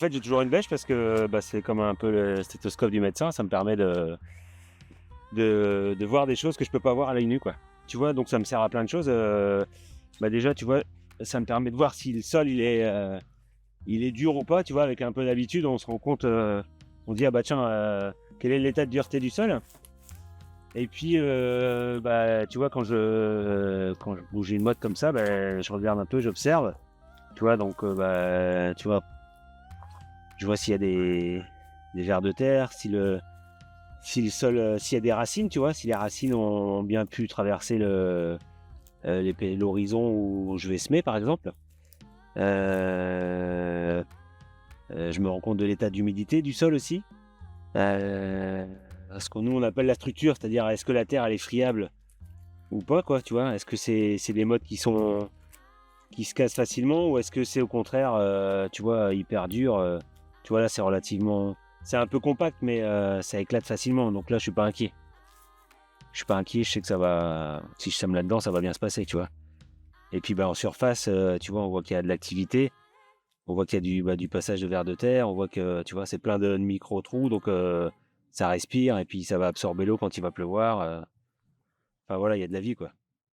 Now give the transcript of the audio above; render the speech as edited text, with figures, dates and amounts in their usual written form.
En fait, j'ai toujours une bêche parce que c'est comme un peu le stéthoscope du médecin, ça me permet de voir des choses que je peux pas voir à l'œil nu, quoi. Tu vois, donc ça me sert à plein de choses. Déjà, tu vois, ça me permet de voir si le sol il est dur ou pas, tu vois, avec un peu d'habitude, on se rend compte, on dit, ah bah tiens, quel est l'état de dureté du sol? Et puis, tu vois, quand je bouge une motte comme ça, je regarde un peu, j'observe, tu vois, donc, tu vois, je vois s'il y a des vers de terre, si le sol, s'il y a des racines, tu vois, si les racines ont bien pu traverser l'horizon où je vais semer, par exemple. Euh, je me rends compte de l'état d'humidité du sol aussi. Ce qu'on nous on appelle la structure, c'est-à-dire est-ce que la terre elle est friable ou pas, quoi, tu vois. Est-ce que c'est des mottes qui se cassent facilement ou est-ce que c'est au contraire, tu vois, hyper dur. Tu vois, là c'est un peu compact, mais ça éclate facilement. Donc là, je suis pas inquiet. Je suis pas inquiet, je sais que ça va. Si je sème là-dedans, ça va bien se passer, tu vois. Et puis en surface, tu vois, on voit qu'il y a de l'activité. On voit qu'il y a du passage de vers de terre, on voit que, tu vois, c'est plein de micro-trous, donc ça respire et puis ça va absorber l'eau quand il va pleuvoir. Enfin voilà, il y a de la vie, quoi.